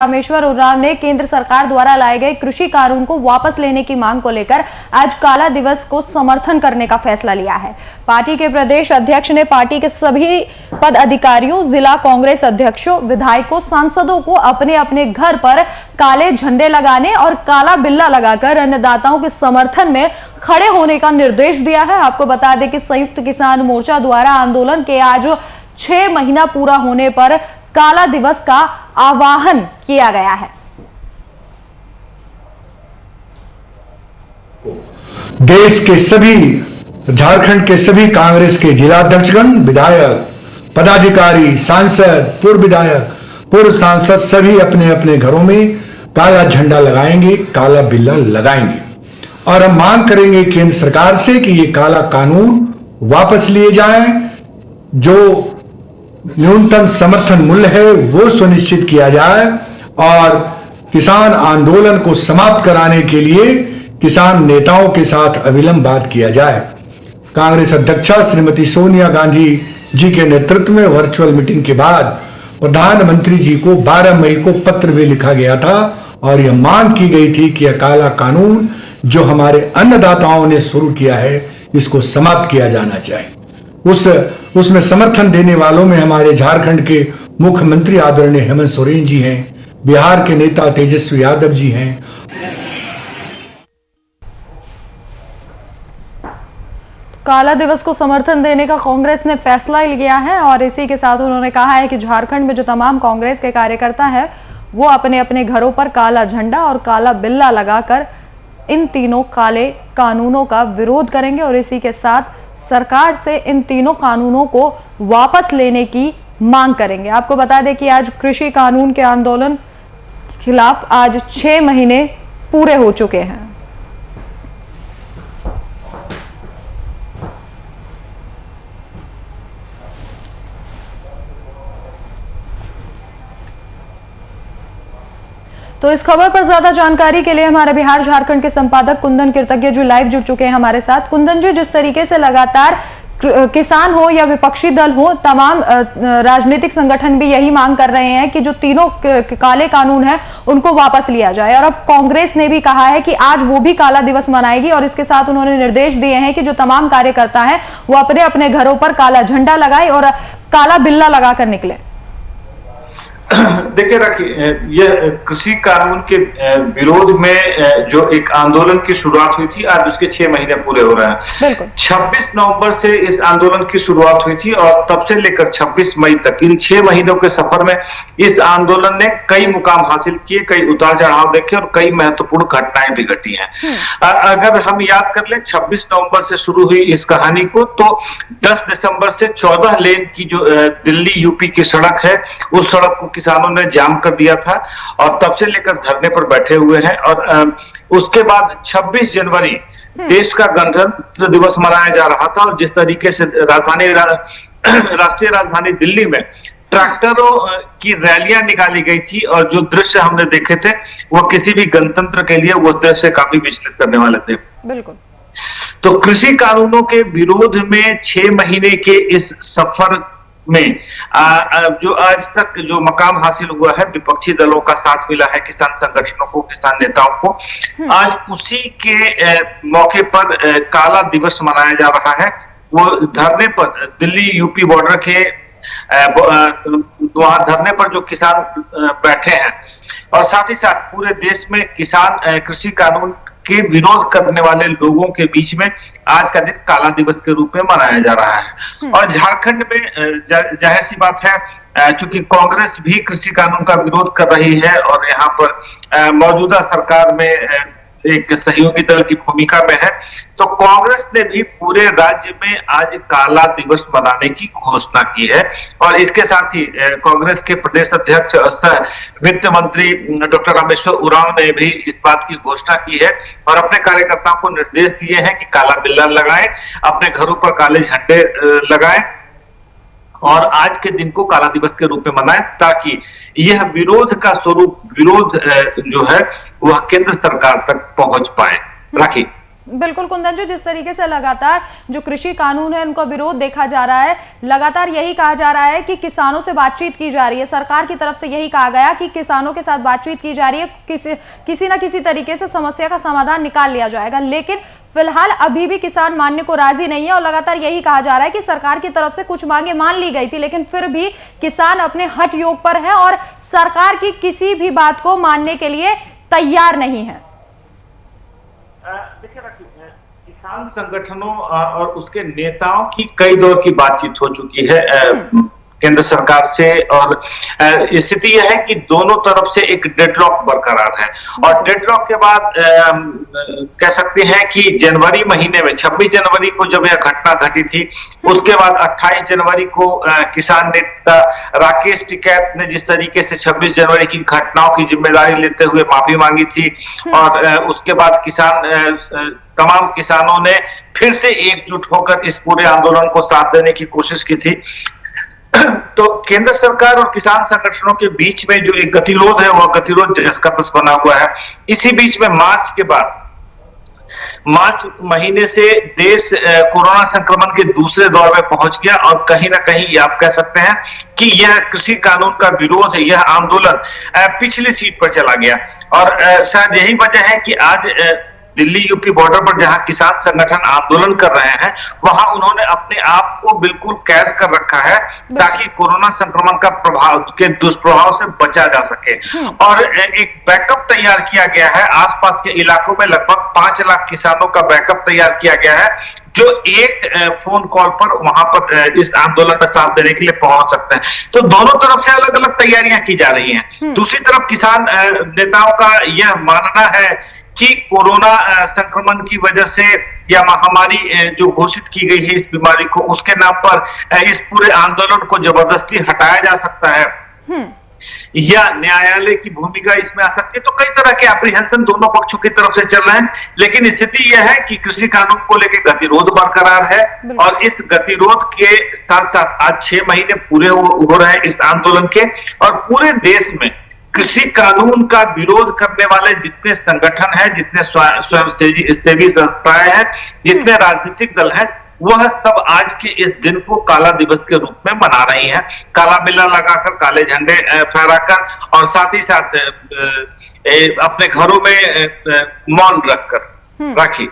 रामेश्वर उरांव ने केंद्र सरकार द्वारा लाए गए कृषि कानून को वापस लेने की मांग को लेकर आज काला दिवस को समर्थन करने का फैसला लिया है। पार्टी के प्रदेश अध्यक्ष ने पार्टी के सभी पदाधिकारियों, जिला कांग्रेस अध्यक्षों, विधायकों, सांसदों को अपने अपने घर पर काले झंडे लगाने और काला बिल्ला लगाकर अन्नदाताओं के समर्थन में खड़े होने का निर्देश दिया है। आपको बता दें कि संयुक्त किसान मोर्चा द्वारा आंदोलन के आज 6 महीना पूरा होने पर काला दिवस का आह्वान किया गया है। देश के सभी, झारखंड के सभी कांग्रेस के जिलाध्यक्षगण, विधायक, पदाधिकारी, सांसद, पूर्व विधायक, पूर्व सांसद सभी अपने अपने घरों में काला झंडा लगाएंगे, काला बिल्ला लगाएंगे और हम मांग करेंगे केंद्र सरकार से कि ये काला कानून वापस लिए जाएं। जो न्यूनतम समर्थन मूल्य है वो सुनिश्चित किया जाए और किसान आंदोलन को समाप्त कराने के लिए किसान नेताओं के साथ अविलंब बात किया जाए। कांग्रेस अध्यक्षा श्रीमती सोनिया गांधी जी के नेतृत्व में वर्चुअल मीटिंग के बाद प्रधानमंत्री जी को 12 मई को पत्र भी लिखा गया था और यह मांग की गई थी कि यह काला कानून जो हमारे अन्नदाताओं ने शुरू किया है इसको समाप्त किया जाना चाहिए। उसमें समर्थन देने वालों में हमारे झारखंड के मुख्यमंत्री आदरणीय हेमंत सोरेन जी हैं, बिहार के नेता तेजस्वी यादव जी हैं। काला दिवस को समर्थन देने का कांग्रेस ने फैसला लिया है और इसी के साथ उन्होंने कहा है कि झारखंड में जो तमाम कांग्रेस के कार्यकर्ता हैं वो अपने अपने घरों पर काला झंडा और काला बिल्ला लगाकर इन तीनों काले कानूनों का विरोध करेंगे और इसी के साथ सरकार से इन तीनों कानूनों को वापस लेने की मांग करेंगे। आपको बता दें कि आज कृषि कानून के आंदोलन के खिलाफ आज 6 महीने पूरे हो चुके हैं। तो इस खबर पर ज्यादा जानकारी के लिए हमारे बिहार झारखंड के संपादक कुंदन कृतज्ञ जो लाइव जुड़ चुके हैं हमारे साथ। कुंदन जी, जिस तरीके से लगातार किसान हो या विपक्षी दल हो, तमाम राजनीतिक संगठन भी यही मांग कर रहे हैं कि जो तीनों काले कानून हैं उनको वापस लिया जाए और अब कांग्रेस ने भी कहा है कि आज वो भी काला दिवस मनाएगी और इसके साथ उन्होंने निर्देश दिए हैं कि जो तमाम कार्यकर्ता हैं वो अपने अपने घरों पर काला झंडा लगाए और काला बिल्ला लगाकर निकले। देखिए रखिए, यह कृषि कानून के विरोध में जो एक आंदोलन की शुरुआत हुई थी आज उसके 6 महीने पूरे हो रहे हैं। 26 नवंबर से इस आंदोलन की शुरुआत हुई थी और तब से लेकर 26 मई तक इन 6 महीनों के सफर में इस आंदोलन ने कई मुकाम हासिल किए, कई उतार चढ़ाव देखे और कई महत्वपूर्ण घटनाएं भी घटी हैं। अगर हम याद कर लें 26 नवंबर से शुरू हुई इस कहानी को तो 10 दिसंबर से 14 लेन की जो दिल्ली यूपी की सड़क है उस सड़क को किसानों ने जाम कर दिया था और तब से लेकर धरने पर बैठे हुए हैं और उसके बाद 26 जनवरी देश का गणतंत्र दिवस मनाया जा रहा था और जिस तरीके से राष्ट्रीय राजधानी दिल्ली में ट्रैक्टरों की रैलियां निकाली गई थी और जो दृश्य हमने देखे थे वो किसी भी गणतंत्र के लिए वो दृश्य काफी विचलित करने वाले थे। बिल्कुल। तो कृषि कानूनों के विरोध में 6 महीने के इस सफर में जो आज तक जो मकाम हासिल हुआ है, विपक्षी दलों का साथ मिला है, किसान संगठनों को, किसान नेताओं को, आज उसी के मौके पर काला दिवस मनाया जा रहा है। वो धरने पर दिल्ली यूपी बॉर्डर के वहां धरने पर जो किसान बैठे हैं और साथ ही साथ पूरे देश में किसान कृषि कानून के विरोध करने वाले लोगों के बीच में आज का दिन काला दिवस के रूप में मनाया जा रहा है। और झारखंड में जाहिर सी बात है, चूंकि कांग्रेस भी कृषि कानून का विरोध कर रही है और यहाँ पर मौजूदा सरकार में एक सहयोगी दल की भूमिका में है, तो कांग्रेस ने भी पूरे राज्य में आज काला दिवस मनाने की घोषणा की है और इसके साथ ही कांग्रेस के प्रदेश अध्यक्ष वित्त मंत्री डॉक्टर रामेश्वर उरांव ने भी इस बात की घोषणा की है और अपने कार्यकर्ताओं को निर्देश दिए हैं कि काला बिल्ला लगाएं, अपने घरों पर काले झंडे लगाएं और आज के दिन को काला दिवस के रूप में मनाएं ताकि यह विरोध का स्वरूप, विरोध जो है वह केंद्र सरकार तक पहुंच पाए। राखी। बिल्कुल कुंदन जी, जिस तरीके से लगातार जो कृषि कानून है उनका विरोध देखा जा रहा है, लगातार यही कहा जा रहा है कि किसानों से बातचीत की जा रही है, सरकार की तरफ से यही कहा गया कि किसानों के साथ बातचीत की जा रही है, किसी ना किसी तरीके से समस्या का समाधान निकाल लिया जाएगा, लेकिन फिलहाल अभी भी किसान मानने को राजी नहीं है और लगातार यही कहा जा रहा है कि सरकार की तरफ से कुछ मांगे मान ली गई थी, लेकिन फिर भी किसान अपने हठ योग पर है और सरकार की किसी भी बात को मानने के लिए तैयार नहीं है। देखिए, किसान संगठनों और उसके नेताओं की कई दौर की बातचीत हो चुकी है केंद्र सरकार से, और स्थिति यह है कि दोनों तरफ से एक डेडलॉक बरकरार है। और डेडलॉक के बाद कह सकते हैं कि जनवरी महीने में 26 जनवरी को जब यह घटना घटी थी, उसके बाद 28 जनवरी को किसान नेता राकेश टिकैत ने जिस तरीके से 26 जनवरी की घटनाओं की जिम्मेदारी लेते हुए माफी मांगी थी, और उसके बाद तमाम किसानों ने फिर से एकजुट होकर इस पूरे आंदोलन को साथ देने की कोशिश की थी। तो केंद्र सरकार और किसान संगठनों के बीच में जो एक गतिरोध है, वह गतिरोध जस का तस बना हुआ है। इसी बीच में मार्च के बाद, मार्च महीने से देश कोरोना संक्रमण के दूसरे दौर में पहुंच गया, और कहीं ना कहीं आप कह सकते हैं कि यह कृषि कानून का विरोध है, यह आंदोलन पिछली सीट पर चला गया। और शायद यही वजह है कि आज दिल्ली यूपी बॉर्डर पर जहां किसान संगठन आंदोलन कर रहे हैं, वहां उन्होंने अपने आप को बिल्कुल कैद कर रखा है ताकि कोरोना संक्रमण का प्रभाव के दुष्प्रभाव से बचा जा सके। और एक बैकअप तैयार किया गया है, आसपास के इलाकों में लगभग 5 लाख किसानों का बैकअप तैयार किया गया है, जो एक फोन कॉल पर वहां पर इस आंदोलन में साथ देने के लिए पहुंच सकते हैं। तो दोनों तरफ से अलग अलग तैयारियां की जा रही हैं। दूसरी तरफ किसान नेताओं का यह मानना है कि कोरोना संक्रमण की वजह से या महामारी जो घोषित की गई है इस बीमारी को, उसके नाम पर इस पूरे आंदोलन को जबरदस्ती हटाया जा सकता है, या न्यायालय की भूमिका इसमें आ सकती है। तो कई तरह के अप्रीहेंशन दोनों पक्षों की तरफ से चल रहे हैं, लेकिन स्थिति यह है कि कृषि कानून को लेकर गतिरोध बरकरार है, और इस गतिरोध के साथ साथ आज 6 महीने पूरे हो रहे हैं इस आंदोलन के, और पूरे देश में कृषि कानून का विरोध करने वाले जितने संगठन हैं, जितने स्वयं सेवी संस्थाएं हैं, जितने राजनीतिक दल हैं, वह सब आज के इस दिन को काला दिवस के रूप में मना रही हैं, काला बिल्ला लगाकर, काले झंडे फहराकर, और साथ ही साथ अपने घरों में मौन रखकर राखी।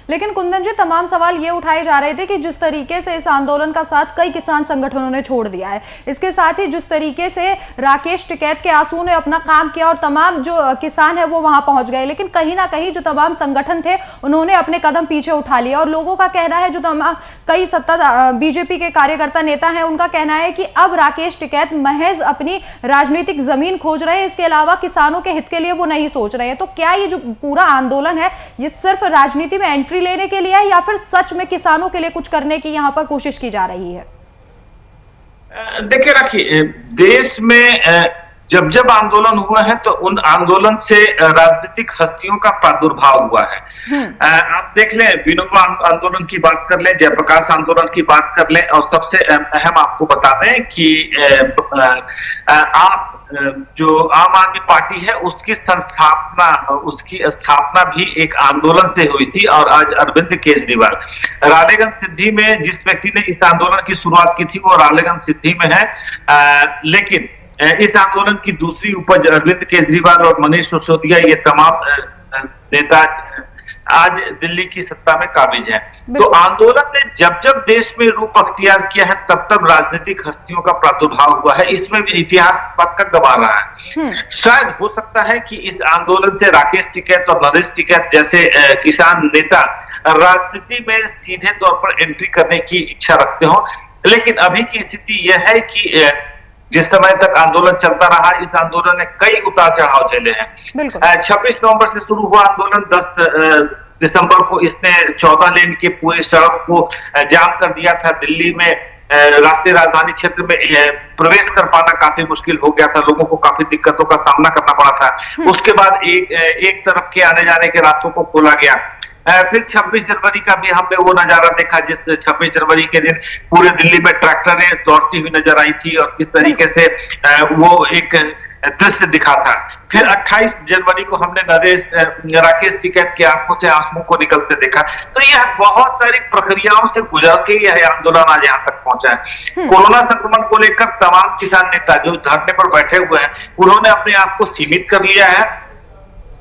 लेकिन कुंदन जी, तमाम सवाल ये उठाए जा रहे थे कि जिस तरीके से इस आंदोलन का साथ कई किसान संगठनों ने छोड़ दिया है, इसके साथ ही जिस तरीके से राकेश टिकैत के आंसू ने अपना काम किया और तमाम जो किसान है वो वहां पहुंच गए, लेकिन कहीं ना कहीं जो तमाम संगठन थे उन्होंने अपने कदम पीछे उठा लिया। और लोगों का कहना है, जो तमाम कई सत्ता बीजेपी के कार्यकर्ता नेता हैं, उनका कहना है कि अब राकेश टिकैत महज अपनी राजनीतिक जमीन खोज रहे हैं, इसके अलावा किसानों के हित के लिए वो नहीं सोच रहे हैं। तो क्या ये जो पूरा आंदोलन है, ये सिर्फ राजनीति में एंट्री लेने के लिए है, या फिर सच में किसानों के लिए कुछ करने की यहां पर कोशिश की जा रही है? देखिए राखी, देश में जब जब आंदोलन हुआ है तो उन आंदोलन से राजनीतिक हस्तियों का प्रादुर्भाव हुआ है। आप देख लें, विनोबा आंदोलन की बात कर लें, जयप्रकाश आंदोलन की बात कर लें, और सबसे अहम आपको बता दें कि आप जो आम आदमी पार्टी है उसकी स्थापना भी एक आंदोलन से हुई थी। और आज अरविंद केजरीवाल रालेगंज सिद्धि में जिस व्यक्ति ने इस आंदोलन की शुरुआत की थी, वो रालेगंज सिद्धि में है, लेकिन इस आंदोलन की दूसरी उपज अरविंद केजरीवाल और मनीष सिसोदिया, ये तमाम नेता आज दिल्ली की सत्ता में काबिज है। तो आंदोलन ने जब जब देश में रूप अख्तियार किया है, तब तब राजनीतिक हस्तियों का प्रादुर्भाव हुआ है। इसमें भी इतिहास बात का गवाह रहा है। शायद हो सकता है कि इस आंदोलन से राकेश टिकैत और नरेश टिकैत जैसे किसान नेता राजनीति में सीधे तौर पर एंट्री करने की इच्छा रखते हो, लेकिन अभी की स्थिति यह है कि जिस समय तक आंदोलन चलता रहा, इस आंदोलन ने कई उतार चढ़ाव झेले हैं। 26 नवंबर से शुरू हुआ आंदोलन, 10 दिसंबर को इसने 14 लेन के पूरी सड़क को जाम कर दिया था। दिल्ली में राष्ट्रीय राजधानी क्षेत्र में प्रवेश कर पाना काफी मुश्किल हो गया था, लोगों को काफी दिक्कतों का सामना करना पड़ा था। उसके बाद एक तरफ के आने जाने के रास्तों को खोला गया। फिर 26 जनवरी का भी हमने वो नजारा देखा, जिस 26 जनवरी के दिन पूरे दिल्ली में ट्रैक्टरें दौड़ती हुई नजर आई थी, और किस तरीके से वो एक दृश्य दिखा था। फिर 28 जनवरी को हमने राकेश टिकैत के आंखों से आंसू को निकलते देखा। तो यह बहुत सारी प्रक्रियाओं से गुजर के यह आंदोलन आज यहाँ तक पहुंचा है। कोरोना संक्रमण को लेकर तमाम किसान नेता जो धरने पर बैठे हुए हैं, उन्होंने अपने आप को सीमित कर लिया है,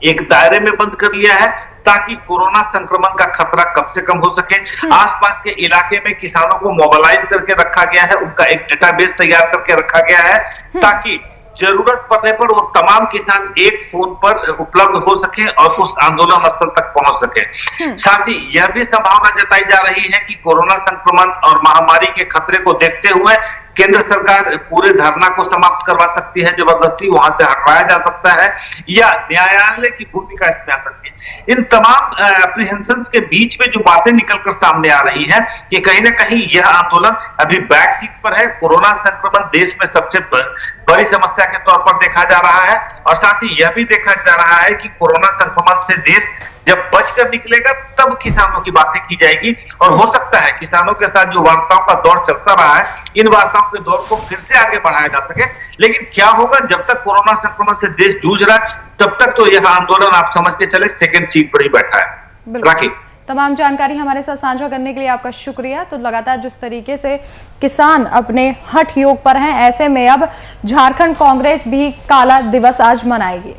एक दायरे में बंद कर लिया है, ताकि कोरोना संक्रमण का खतरा कम से कम हो सके। आसपास के इलाके में किसानों को मोबिलाइज करके रखा गया है, उनका एक डेटाबेस तैयार करके रखा गया है, ताकि जरूरत पड़ने पर वो तमाम किसान एक फोन पर उपलब्ध हो सके और उस आंदोलन स्थल तक पहुंच सके। साथ ही यह भी संभावना जताई जा रही है कि कोरोना संक्रमण और महामारी के खतरे को देखते हुए केंद्र सरकार पूरे धरना को समाप्त करवा सकती है, जबरदस्ती वहां से हटवाया जा सकता है, या न्यायालय की भूमिका इसमें आ सकती है। इन तमाम एप्रीहेंशंस के बीच में जो बातें निकलकर सामने आ रही है कि कहीं ना कहीं यह आंदोलन अभी बैक सीट पर है। कोरोना संक्रमण देश में सबसे बड़ी समस्या के तौर पर देखा जा रहा है, और साथ ही यह भी देखा जा रहा है कि कोरोना संक्रमण से देश जब बचकर निकलेगा तब किसानों की बातें की जाएगी। और हो सकता है किसानों के साथ जो वार्ताओं का दौर चलता रहा है, इन वार्ताओं के दौर को फिर से आगे बढ़ाया जा सके। लेकिन क्या होगा, जब तक कोरोना संक्रमण से देश जूझ रहा है तब तक तो यह आंदोलन आप समझ के चले सेकंड सीट पर ही बैठा है। राखी, तमाम जानकारी हमारे साथ साझा करने के लिए आपका शुक्रिया। तो लगातार जिस तरीके से किसान अपने हठ योग पर हैं, ऐसे में अब झारखंड कांग्रेस भी काला दिवस आज मनाएगी।